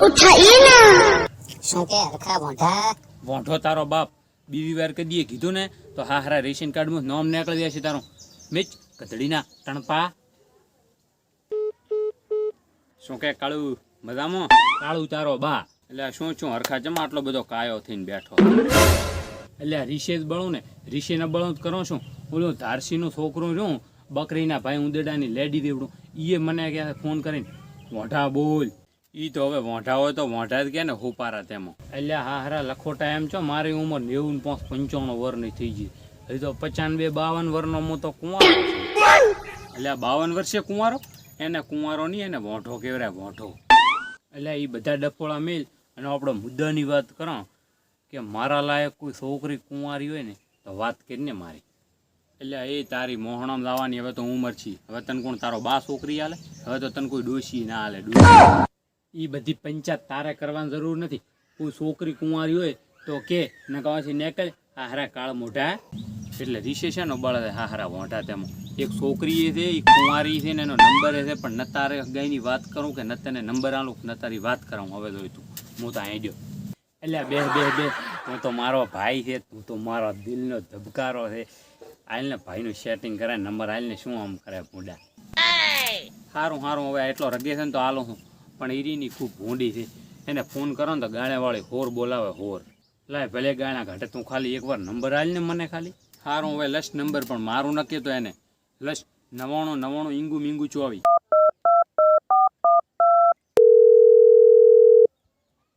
उठाइए ना। શું કે હરખા મોઢા? વોંઢો તારો બાપ બીજી વાર કદીએ કીધું ને તો હા હારા રેશન કાર્ડમાં નામ નીકળી જશે તારું. મિચ કતડીના ટણપા. શું કે કાળું મજામાં? કાળું તારો બા. એટલે શું હરખા જમા આટલો બધો કાયો થઈને બેઠો? એટલે રીશે જ બળું ને, રીશેને બળું જ કરો છું. ઓલું ધારસીનું છોકરું રહ્યું બકરીના ભાઈ ઉંદેડાની લેડી દેવડું, એ મને કે ફોન કરીને વોંઢા બોલ. ઈ તો હવે વોંઢા હોય તો વોંઢા જ કે ને હુપારા તેમાં. એટલે હા હારા લખોટા એમ છો મારી ઉંમર 90-95 વર્ષની થઈ ગઈ. હજી તો 95-52 વર્ષનો હું તો કુંવારો છું. એટલે 52 વર્ષે કુંવારો? એને કુંવારો નહીં, એને વોંઢો કહેવાય, વોંઢો. એટલે એ બધા ડફોળા મેલ અને આપણે મુદ્દાની વાત કરો કે મારા લાયક કોઈ છોકરી કુંવારી હોય ને તો વાત કરીને મારી. એટલે એ તારી મોહણમ લાવવાની હવે તો ઉંમર છે. હવે તને કોણ તારો બા છોકરી હાલે? હવે તો તને કોઈ ડોશી ના હાલે. એ બધી પંચાયત તારે કરવાની જરૂર નથી. કોઈ છોકરી કુંવારી હોય તો કે ને કહેવાથી નીકળે હા હારા કાળ મોઢા. એટલે રીશે છે ને બળે હા હારા વોંઢા તેમાં. એક છોકરી એ છે એ કુંવારી છે ને એનો નંબર છે, પણ ન તારે ગાયની વાત કરું કે ન તને નંબર આલું ન તારી વાત કરાવું. હવે જોઈ તું હું તો અહીં ગયો. એટલે બે તું તો મારો ભાઈ છે, તું તો મારો દિલનો ધબકારો છે. આલને ભાઈનું સેટિંગ કરે નંબર આલને શું આમ કરે ભૂંડા. સારું હવે એટલો રગે છે ને તો આલો હું. પણ ઈરીની ખૂબ ભૂંડી છે, એને ફોન કરો ને તો ગાળેવાળી હોર બોલાવે હોર. લાય ભલે ગાળા ઘાટે તું ખાલી એકવાર નંબર આલને મને ખાલી. સારું હવે લસ નંબર પણ મારું નક્કી તો એને લસ 99 ઈંગુ મીંગુ 24.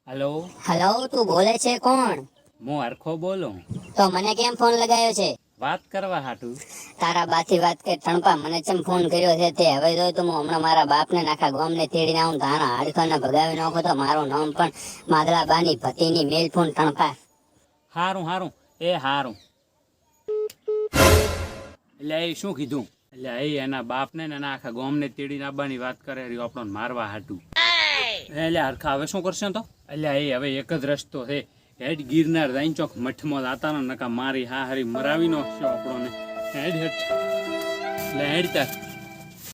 હલો હલો, તું બોલે છે કોણ? હું હરખો બોલું. તો મને કેમ ફોન લગાવ્યો છે? વાત કરવા હાટું. તારા બાથી વાત કે ટણપા, મને ચમ ફોન કર્યો છે તે? હવે જો તો હું હમણાં મારા બાપને નાખા ગામને તેડીને આવું, તારા હાડકાને ભગાવી નાખો તો મારું નામ પણ માદલા બાની ભતીની મેલ ફોન ટણપા. હારું એ હારું. એટલે એ શું કીધું? એટલે એ એના બાપને ને એના આખા ગામને તેડીને આવવાની વાત કરે રહ્યો આપણને મારવા હાટું. એટલે હરખા હવે શું કરશે તો? એટલે એ હવે એક જ રસ્તો છે, હેડ ગિરનાર જઈને ચોક મઠમાં લાતા નકા મારી હા હારી મરાવી નાખશો આપણને. હેડ એટલે હેડ તાર.